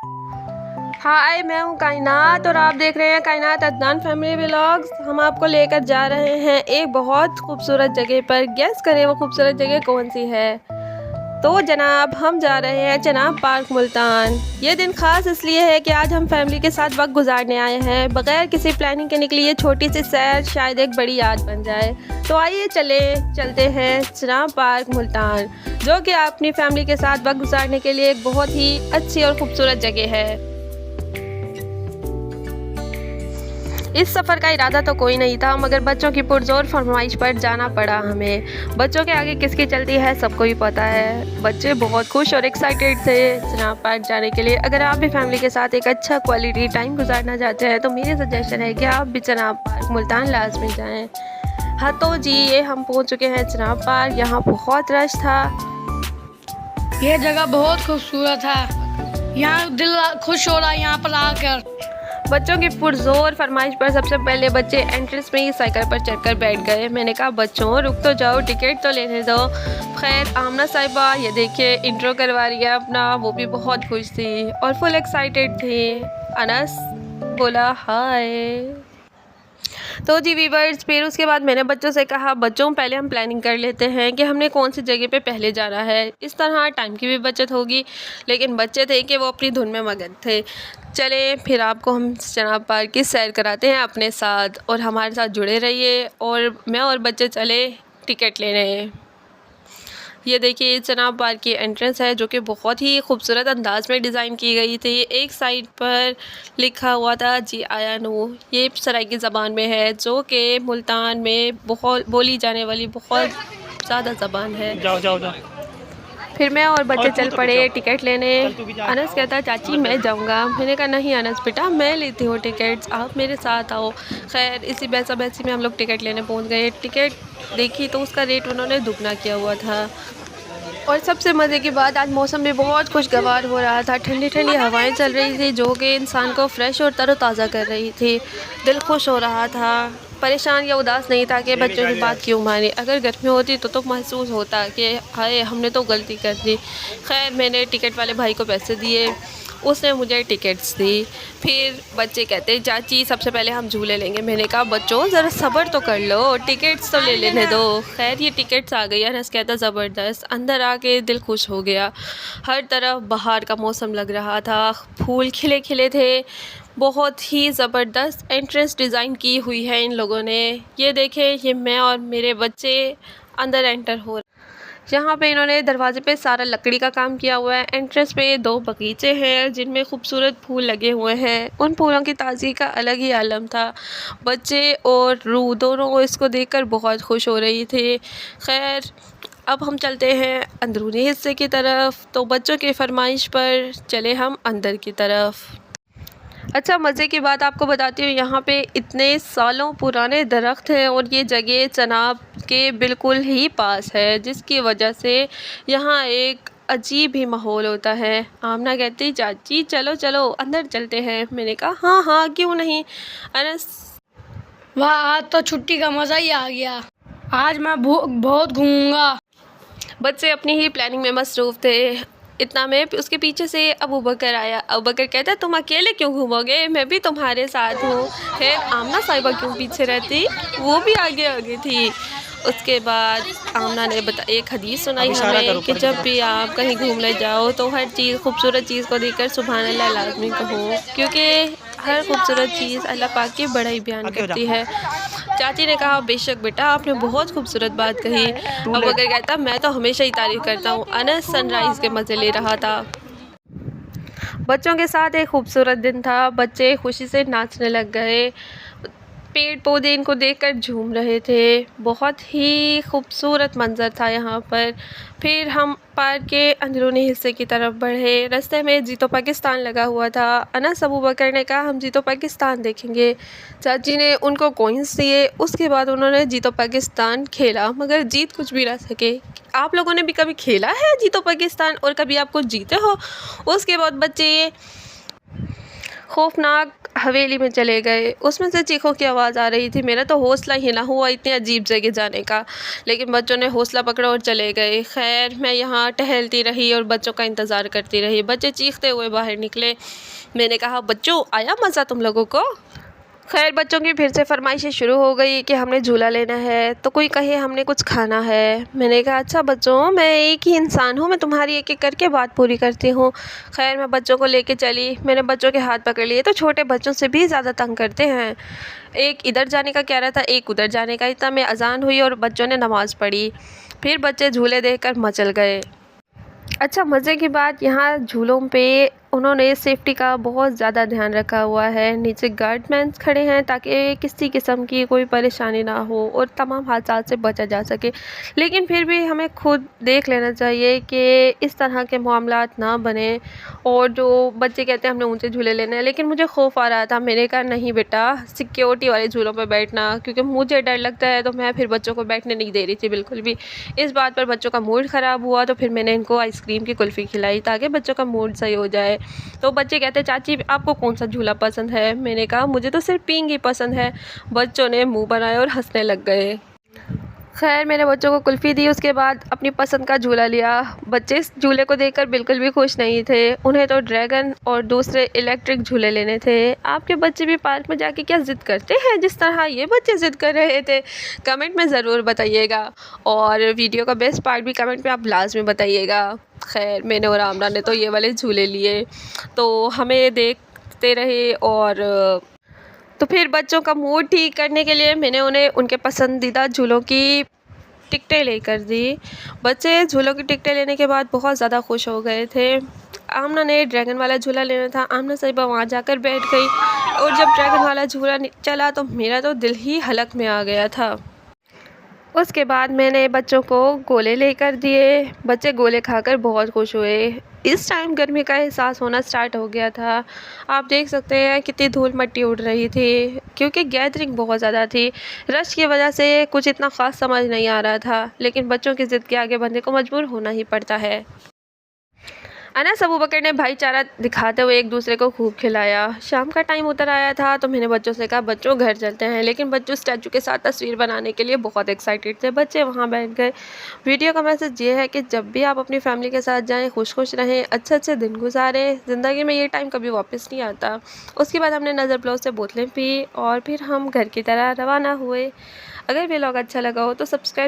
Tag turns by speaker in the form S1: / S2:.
S1: हाय, मैं हूँ कायनात और आप देख रहे हैं कायनात अदनान फैमिली व्लॉग्स। हम आपको लेकर जा रहे हैं एक बहुत खूबसूरत जगह पर। गेस करें वो खूबसूरत जगह कौन सी है। तो जनाब, हम जा रहे हैं चनाब पार्क मुल्तान। ये दिन ख़ास इसलिए है कि आज हम फैमिली के साथ वक्त गुजारने आए हैं। बग़ैर किसी प्लानिंग के निकली ये छोटी सी सैर शायद एक बड़ी याद बन जाए। तो आइए चलते हैं चनाब पार्क मुल्तान, जो कि अपनी फैमिली के साथ वक्त गुजारने के लिए एक बहुत ही अच्छी और ख़ूबसूरत जगह है। इस सफ़र का इरादा तो कोई नहीं था, मगर बच्चों की पुरजोर फरमाइश पर जाना पड़ा हमें। बच्चों के आगे किसकी चलती है सबको ही पता है। बच्चे बहुत खुश और एक्साइटेड थे चनाब पार्क जाने के लिए। अगर आप भी फैमिली के साथ एक अच्छा क्वालिटी टाइम गुजारना चाहते हैं तो मेरी सजेशन है कि आप भी चनाब पार्क मुल्तान लाजमी जाएँ। हाँ तो जी, ये हम पहुँच चुके हैं चनाब पार्क। यहाँ बहुत रश था।
S2: ये जगह बहुत खूबसूरत है, यहाँ दिल खुश हो रहा है यहाँ पर आकर।
S1: बच्चों की पुरजोर फरमाइश पर सबसे पहले बच्चे एंट्रेंस में ही साइकिल पर चढ़कर बैठ गए। मैंने कहा बच्चों रुक तो जाओ, टिकट तो लेने दो। खैर आमना साहिबा ये देखिए इंट्रो करवा रही है अपना, वो भी बहुत खुश थी और फुल एक्साइटेड थी। अनस बोला हाय। तो जी वीवर्स, फिर उसके बाद मैंने बच्चों से कहा बच्चों पहले हम प्लानिंग कर लेते हैं कि हमने कौन सी जगह पे पहले जाना है। इस तरह टाइम की भी बचत होगी। लेकिन बच्चे थे कि वो अपनी धुन में मगन थे। चले फिर आपको हम चनाब पार्क की सैर कराते हैं अपने साथ, और हमारे साथ जुड़े रहिए। और मैं और बच्चे चले टिकट लेने। ये देखिए चनाब पार्क की एंट्रेंस है, जो कि बहुत ही खूबसूरत अंदाज में डिज़ाइन की गई थी। एक साइड पर लिखा हुआ था जी आया नू। ये सराइकी ज़बान में है, जो कि मुल्तान में बहुत बोली जाने वाली बहुत ज़्यादा ज़बान है।
S3: जाओ जाओ जाओ।
S1: फिर मैं और बच्चे चल पड़े टिकट लेने। अनस कहता चाची मैं जाऊंगा। मैंने कहा नहीं अनस बेटा, मैं लेती हूँ टिकट्स, आप मेरे साथ आओ। खैर इसी बैसा बैसी में हम लोग टिकट लेने पहुँच गए। टिकट देखी तो उसका रेट उन्होंने दुगना किया हुआ था। और सबसे मज़े की बात, आज मौसम भी बहुत खुशगवार हो रहा था। ठंडी ठंडी हवाएं चल रही थी, जो कि इंसान को फ्रेश और तरोताज़ा कर रही थी। दिल खुश हो रहा था, परेशान या उदास नहीं था कि बच्चों की बात क्यों मानी। अगर गर्मी होती तो महसूस होता कि हाय हमने तो गलती कर दी। खैर मैंने टिकट वाले भाई को पैसे दिए, उसने मुझे टिकट्स दी। फिर बच्चे कहते चाची सबसे पहले हम झूले लेंगे। मैंने कहा बच्चों ज़रा सब्र तो कर लो, टिकट्स तो ले लेने दो। खैर ये टिकट्स आ गई। अनस कहता ज़बरदस्त। अंदर आके दिल खुश हो गया। हर तरफ बाहर का मौसम लग रहा था, फूल खिले खिले थे। बहुत ही ज़बरदस्त एंट्रेंस डिज़ाइन की हुई है इन लोगों ने। ये देखें, ये मैं और मेरे बच्चे अंदर एंटर हो। यहाँ पे इन्होंने दरवाजे पे सारा लकड़ी का काम किया हुआ है। एंट्रेंस पे 2 बगीचे हैं जिनमें खूबसूरत फूल लगे हुए हैं। उन फूलों की ताज़गी का अलग ही आलम था। बच्चे और रूह दोनों इसको देखकर बहुत खुश हो रही थी। खैर अब हम चलते हैं अंदरूनी हिस्से की तरफ। तो बच्चों की फरमाइश पर चले हम अंदर की तरफ। अच्छा मज़े की बात आपको बताती हूँ, यहाँ पे इतने सालों पुराने दरख्त हैं और ये जगह चनाब के बिल्कुल ही पास है, जिसकी वजह से यहाँ एक अजीब ही माहौल होता है। आमना कहती चाची चलो चलो अंदर चलते हैं। मैंने कहा हाँ हाँ क्यों नहीं। अनस
S2: वाह आज तो छुट्टी का मज़ा ही आ गया, आज मैं बहुत घूमूंगा।
S1: बच्चे अपनी ही प्लानिंग में मसरूफ़ थे। इतना में उसके पीछे से अबू बकर आया। अबू बकर कहता तुम अकेले क्यों घूमोगे, मैं भी तुम्हारे साथ हूँ। खैर आमना साहिबा क्यों पीछे रहती, वो भी आगे आगे थी। उसके बाद आमना ने एक हदीस सुनाई हमें कि जब भी आप कहीं घूमने जाओ तो हर चीज़ खूबसूरत चीज़ को देखकर सुभान अल्लाह लाज़मी कहो, क्योंकि हर खूबसूरत चीज़ अल्लाह पाक की बड़ाई बयान करती है। चाची ने कहा बेशक बेटा, आपने बहुत खूबसूरत बात कही। अब अगर कहता मैं तो हमेशा ही तारीफ़ करता हूँ। अनस सनराइज़ के मज़े ले रहा था। बच्चों के साथ एक खूबसूरत दिन था। बच्चे खुशी से नाचने लग गए। पेड़ पौधे इनको देखकर झूम रहे थे। बहुत ही खूबसूरत मंज़र था यहाँ पर। फिर हम पार्क के अंदरूनी हिस्से की तरफ बढ़े। रास्ते में जीतो पाकिस्तान लगा हुआ था। अनस अबू बकर ने कहा हम जीतो पाकिस्तान देखेंगे। चाची ने उनको कॉइन्स दिए। उसके बाद उन्होंने जीतो पाकिस्तान खेला, मगर जीत कुछ भी ना सके। आप लोगों ने भी कभी खेला है जीतो पाकिस्तान और कभी आप कुछ जीते हो? उसके बाद बच्चे खौफनाक हवेली में चले गए। उसमें से चीखों की आवाज़ आ रही थी। मेरा तो हौसला ही ना हुआ इतनी अजीब जगह जाने का, लेकिन बच्चों ने हौसला पकड़ा और चले गए। खैर मैं यहाँ टहलती रही और बच्चों का इंतज़ार करती रही। बच्चे चीखते हुए बाहर निकले। मैंने कहा, बच्चों आया मज़ा तुम लोगों को? खैर बच्चों की फिर से फरमाइशें शुरू हो गई कि हमने झूला लेना है, तो कोई कहे हमने कुछ खाना है। मैंने कहा, अच्छा बच्चों, मैं एक ही इंसान हूँ, मैं तुम्हारी एक एक करके बात पूरी करती हूँ। खैर मैं बच्चों को लेके चली। मैंने बच्चों के हाथ पकड़ लिए। तो छोटे बच्चों से भी ज़्यादा तंग करते हैं। एक इधर जाने का कह रहा था, एक उधर जाने का। इतना में अजान हुई और बच्चों ने नमाज़ पढ़ी। फिर बच्चे झूले देखकर मचल गए। अच्छा मज़े की बात, यहाँ झूलों पे उन्होंने सेफ्टी का बहुत ज़्यादा ध्यान रखा हुआ है। नीचे गार्डमैन्स खड़े हैं ताकि किसी किस्म की कोई परेशानी ना हो और तमाम हादसा से बचा जा सके। लेकिन फिर भी हमें खुद देख लेना चाहिए कि इस तरह के मामलात ना बने। और जो बच्चे कहते हैं हमने ऊंचे झूले लेने हैं, लेकिन मुझे खौफ आ रहा था। मैंने कहा नहीं बेटा, सिक्योरिटी वाले झूलों पर बैठना, क्योंकि मुझे डर लगता है। तो मैं फिर बच्चों को बैठने नहीं दे रही थी बिल्कुल भी। इस बात पर बच्चों का मूड ख़राब हुआ, तो फिर मैंने इनको आइसक्रीम की कुल्फ़ी खिलाई ताकि बच्चों का मूड सही हो जाए। तो बच्चे कहते, चाची आपको कौन सा झूला पसंद है? मैंने कहा मुझे तो सिर्फ पिंग ही पसंद है। बच्चों ने मुंह बनाए और हंसने लग गए। खैर मैंने बच्चों को कुल्फ़ी दी, उसके बाद अपनी पसंद का झूला लिया। बच्चे इस झूले को देखकर बिल्कुल भी खुश नहीं थे। उन्हें तो ड्रैगन और दूसरे इलेक्ट्रिक झूले लेने थे। आपके बच्चे भी पार्क में जाके क्या ज़िद करते हैं जिस तरह ये बच्चे ज़िद कर रहे थे? कमेंट में ज़रूर बताइएगा, और वीडियो का बेस्ट पार्ट भी कमेंट में आप लास्ट में बताइएगा। खैर मैंने और आमना ने तो ये वाले झूले लिए, तो हमें देखते रहे। और तो फिर बच्चों का मूड ठीक करने के लिए मैंने उन्हें उनके पसंदीदा झूलों की टिकटें लेकर दी। बच्चे झूलों की टिकटें लेने के बाद बहुत ज़्यादा खुश हो गए थे। आमना ने ड्रैगन वाला झूला लेना था। आमना साहिबा वहाँ जाकर बैठ गई, और जब ड्रैगन वाला झूला चला तो मेरा तो दिल ही हलक में आ गया था। उसके बाद मैंने बच्चों को गोले लेकर दिए। बच्चे गोले खाकर बहुत खुश हुए। इस टाइम गर्मी का एहसास होना स्टार्ट हो गया था। आप देख सकते हैं कितनी धूल मिट्टी उड़ रही थी, क्योंकि गैदरिंग बहुत ज़्यादा थी। रश की वजह से कुछ इतना ख़ास समझ नहीं आ रहा था, लेकिन बच्चों की ज़िद के आगे बंदे को मजबूर होना ही पड़ता है। अनस अबू बकर ने भाईचारा दिखाते हुए एक दूसरे को खूब खिलाया। शाम का टाइम उतर आया था, तो मैंने बच्चों से कहा बच्चों घर चलते हैं। लेकिन बच्चों स्टैचू के साथ तस्वीर बनाने के लिए बहुत एक्साइटेड थे। बच्चे वहाँ बैठ गए। वीडियो का मैसेज ये है कि जब भी आप अपनी फैमिली के साथ जाएं, खुश खुश रहें, अच्छे अच्छे दिन गुजारें। ज़िंदगी में ये टाइम कभी वापस नहीं आता। उसके बाद हमने नज़र ब्लाउज से बोतलें पी और फिर हम घर की तरह रवाना हुए। अगर व्लॉग अच्छा लगा हो तो सब्सक्राइब